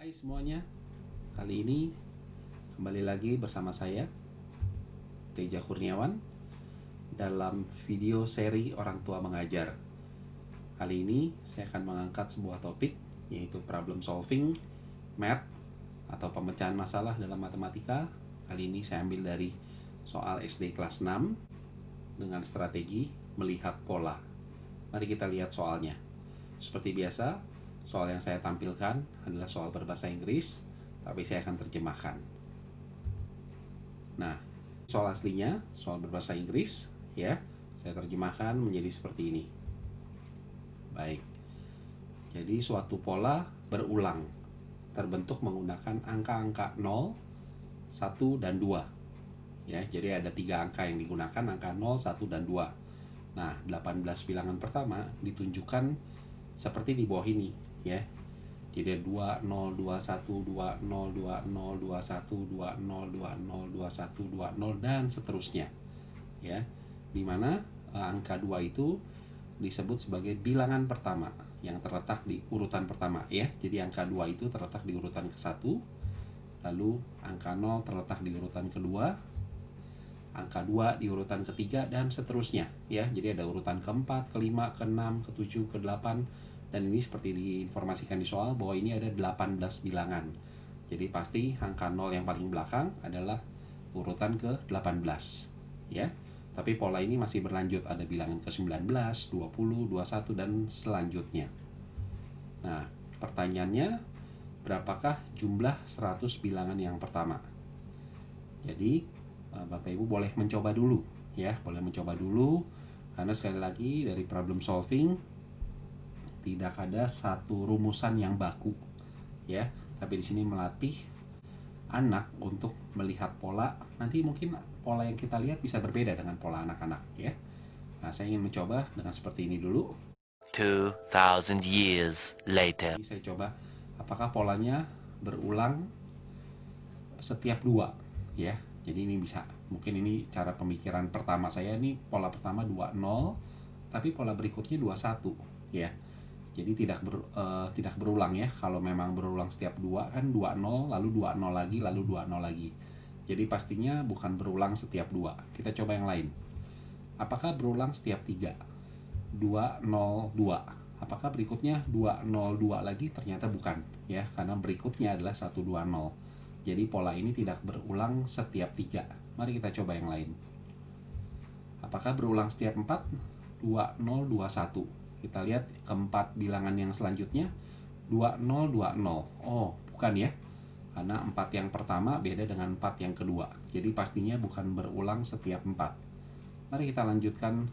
Hai semuanya, kali ini kembali lagi bersama saya Teja Kurniawan dalam video seri Orang Tua Mengajar. Kali ini saya akan mengangkat sebuah topik, yaitu problem solving math atau pemecahan masalah dalam matematika. Kali ini saya ambil dari soal SD kelas 6 dengan strategi melihat pola. Mari kita lihat soalnya. Seperti biasa, soal yang saya tampilkan adalah soal berbahasa Inggris, tapi saya akan terjemahkan. Nah, soal aslinya, soal berbahasa Inggris, ya, saya terjemahkan menjadi seperti ini. Baik, jadi suatu pola berulang, terbentuk menggunakan angka-angka 0, 1, dan 2. Ya, jadi ada 3 angka yang digunakan, angka 0, 1, dan 2. Nah, 18 bilangan pertama ditunjukkan seperti di bawah ini, ya. Jadi 2 0 2 1 2 0 2 0 2 1 2 0 2 0 2 1 2 0 dan seterusnya. Ya. Di mana angka 2 itu disebut sebagai bilangan pertama yang terletak di urutan pertama, ya. Jadi angka 2 itu terletak di urutan ke-1, lalu angka 0 terletak di urutan kedua, angka 2 di urutan ketiga, dan seterusnya, ya. Jadi ada urutan ke-4, ke-5, ke-6, ke-7, ke-8, dan ini seperti diinformasikan di soal bahwa ini ada 18 bilangan. Jadi pasti angka 0 yang paling belakang adalah urutan ke-18, ya. Tapi pola ini masih berlanjut, ada bilangan ke-19, 20, 21, dan selanjutnya. Nah, pertanyaannya, berapakah jumlah 100 bilangan yang pertama? Jadi Bapak Ibu boleh mencoba dulu, ya, boleh mencoba dulu, karena sekali lagi dari problem solving tidak ada satu rumusan yang baku, ya. Tapi di sini melatih anak untuk melihat pola. Nanti mungkin pola yang kita lihat bisa berbeda dengan pola anak-anak, ya. Nah, saya ingin mencoba dengan seperti ini dulu. 2000 years later. Jadi saya coba apakah polanya berulang setiap 2, ya. Jadi ini bisa, mungkin ini cara pemikiran pertama saya, ini pola pertama 20, tapi pola berikutnya 21, ya. Jadi tidak berulang, ya. Kalau memang berulang setiap 2 kan 20 lalu 20 lagi lalu 20 lagi. Jadi pastinya bukan berulang setiap 2. Kita coba yang lain. Apakah berulang setiap 3? 202. Apakah berikutnya 202 lagi? Ternyata bukan, ya, karena berikutnya adalah 120. Jadi pola ini tidak berulang setiap 3. Mari kita coba yang lain. Apakah berulang setiap 4? 2021. Kita lihat keempat bilangan yang selanjutnya, 2020. Oh, bukan, ya. Karena 4 yang pertama beda dengan 4 yang kedua. Jadi pastinya bukan berulang setiap 4. Mari kita lanjutkan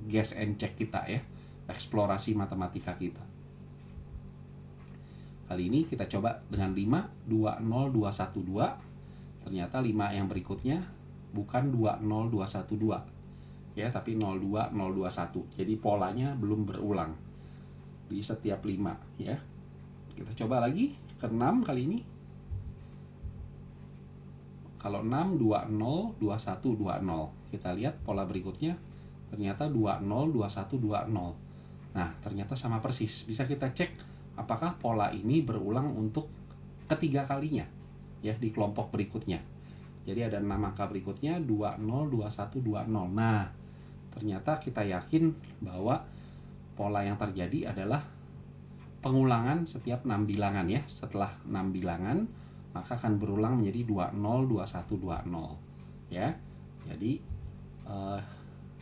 guess and check kita, ya. Eksplorasi matematika kita. Kali ini kita coba dengan 5, 20212. Ternyata 5 yang berikutnya bukan 20212. Ya, tapi 02021. Jadi polanya belum berulang di setiap 5, ya. Kita coba lagi ke-6 kali ini. Kalau 6 20 21 20. Kita lihat pola berikutnya ternyata 20 21 20. Nah, ternyata sama persis. Bisa kita cek apakah pola ini berulang untuk ketiga kalinya, ya, di kelompok berikutnya. Jadi ada 6 angka berikutnya 20 21 20. Nah, ternyata kita yakin bahwa pola yang terjadi adalah pengulangan setiap 6 bilangan, ya. Setelah 6 bilangan, maka akan berulang menjadi 20 21 20, ya. Jadi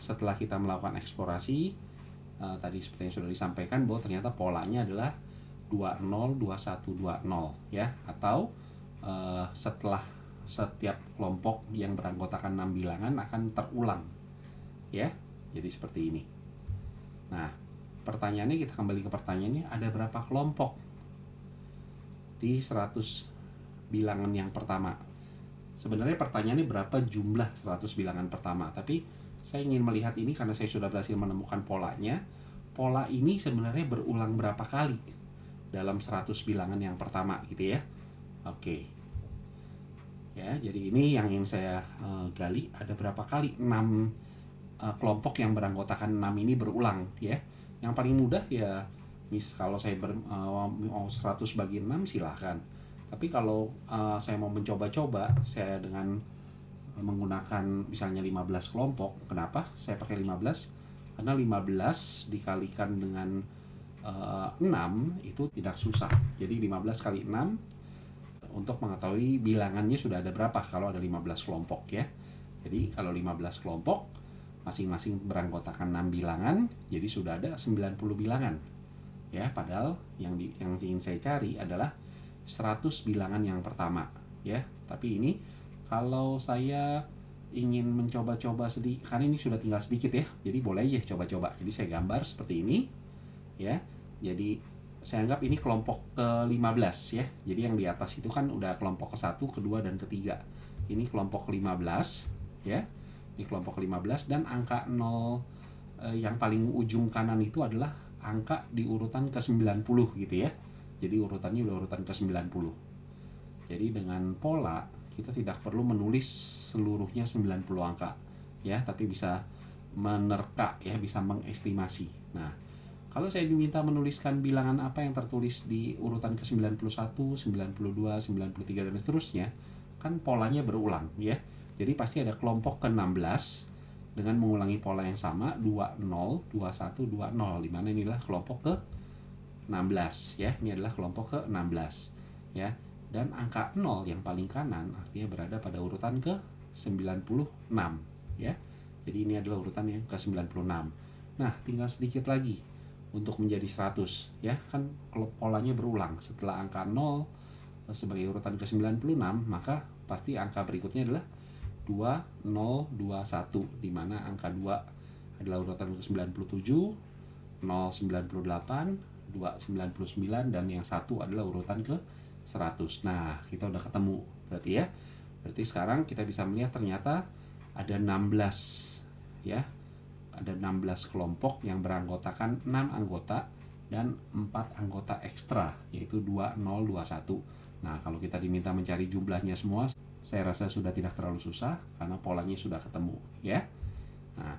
setelah kita melakukan eksplorasi, tadi seperti yang sudah disampaikan bahwa ternyata polanya adalah 20, 21, 20 ya, atau setelah setiap kelompok yang beranggotakan 6 bilangan akan terulang ya. Jadi seperti ini. Nah, pertanyaannya, kita kembali ke pertanyaannya, ada berapa kelompok di 100 bilangan yang pertama? Sebenarnya pertanyaannya berapa jumlah 100 bilangan pertama, tapi saya ingin melihat ini karena saya sudah berhasil menemukan polanya. Pola ini sebenarnya berulang berapa kali dalam 100 bilangan yang pertama gitu ya. Oke. Ya, jadi ini yang ingin saya gali, ada berapa kali 6 kelompok yang beranggotakan 6 ini berulang ya. Yang paling mudah ya, kalau saya mau 100 bagi 6 silahkan. Tapi kalau saya mau mencoba-coba, saya dengan menggunakan misalnya 15 kelompok. Kenapa saya pakai 15? Karena 15 dikalikan dengan 6 itu tidak susah. Jadi 15 kali 6 untuk mengetahui bilangannya sudah ada berapa kalau ada 15 kelompok ya. Jadi kalau 15 kelompok masing-masing beranggotakan 6 bilangan, jadi sudah ada 90 bilangan. Ya, padahal yang ingin saya cari adalah 100 bilangan yang pertama ya. Tapi ini kalau saya ingin mencoba-coba sedikit, karena ini sudah tinggal sedikit ya, jadi boleh ya coba-coba. Jadi saya gambar seperti ini ya. Jadi saya anggap ini kelompok ke-15 ya. Jadi yang di atas itu kan udah kelompok ke-1, kedua, dan ketiga. Ini kelompok ke-15 ya. Ini kelompok ke-15, dan angka 0 yang paling ujung kanan itu adalah angka di urutan ke-90 gitu ya. Jadi urutannya udah urutan ke-90. Jadi dengan pola kita tidak perlu menulis seluruhnya 90 angka ya, tapi bisa menerka ya, bisa mengestimasi. Nah, kalau saya diminta menuliskan bilangan apa yang tertulis di urutan ke-91, 92, 93 dan seterusnya, kan polanya berulang ya. Jadi pasti ada kelompok ke-16 dengan mengulangi pola yang sama, 20, 21, 20, di mana inilah kelompok ke-16 ya. Ini adalah kelompok ke-16 ya. Dan angka 0 yang paling kanan artinya berada pada urutan ke-96 ya. Jadi ini adalah urutan yang ke-96. Nah, tinggal sedikit lagi untuk menjadi 100 ya. Kan kalau polanya berulang, setelah angka 0 sebagai urutan ke-96, maka pasti angka berikutnya adalah 2021, di mana angka 2 adalah urutan ke-97, 098, 299, dan yang 1 adalah urutan ke-100. Nah, kita udah ketemu berarti ya. Berarti sekarang kita bisa melihat ternyata ada 16 ya. Ada 16 kelompok yang beranggotakan 6 anggota dan 4 anggota ekstra, yaitu 2021. Nah, kalau kita diminta mencari jumlahnya semua, saya rasa sudah tidak terlalu susah karena polanya sudah ketemu ya. Nah,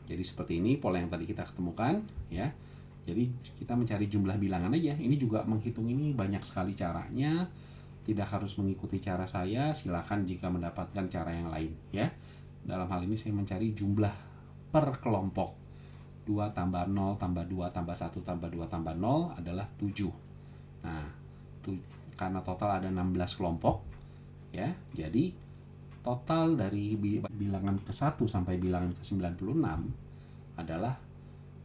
jadi seperti ini pola yang tadi kita ketemukan ya. Jadi kita mencari jumlah bilangan aja. Ini juga menghitung ini banyak sekali caranya. Tidak harus mengikuti cara saya, silakan jika mendapatkan cara yang lain ya. Dalam hal ini saya mencari jumlah per kelompok. 2 tambah 0 tambah 2 tambah 1 tambah 2 tambah 0 adalah 7. Nah, karena total ada 16 kelompok ya, jadi total dari bilangan ke-1 sampai bilangan ke-96 adalah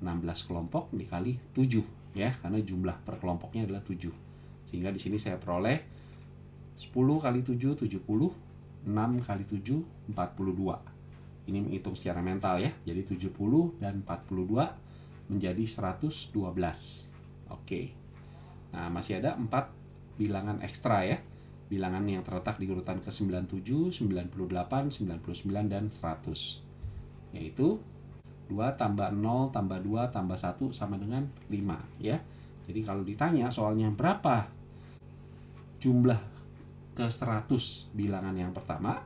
16 kelompok dikali 7 ya, karena jumlah per kelompoknya adalah 7. Sehingga di sini saya peroleh 10 kali 7 70, 6 kali 7 42. Ini menghitung secara mental ya. Jadi 70 dan 42 menjadi 112. Oke. Nah, masih ada 4 bilangan ekstra ya. Bilangan yang terletak di urutan ke-97, 98, 99, dan 100. Yaitu 2 tambah 0 tambah 2 tambah 1 sama dengan 5 ya. Jadi kalau ditanya soalnya berapa jumlah ke-100 bilangan yang pertama,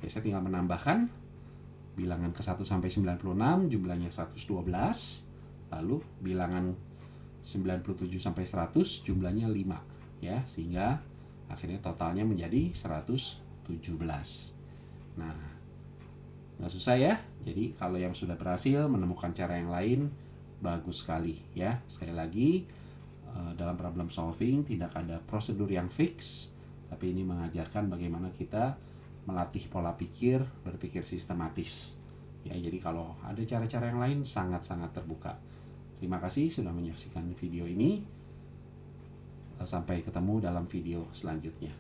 ya saya tinggal menambahkan bilangan ke-1 sampai 96 jumlahnya 112, lalu bilangan 97 sampai 100 jumlahnya 5 ya, sehingga akhirnya totalnya menjadi 117. Nah, nggak susah ya. Jadi kalau yang sudah berhasil menemukan cara yang lain, bagus sekali ya. Sekali lagi, dalam problem solving tidak ada prosedur yang fix, tapi ini mengajarkan bagaimana kita melatih pola pikir, berpikir sistematis. Ya, jadi kalau ada cara-cara yang lain sangat-sangat terbuka. Terima kasih sudah menyaksikan video ini. Sampai ketemu dalam video selanjutnya.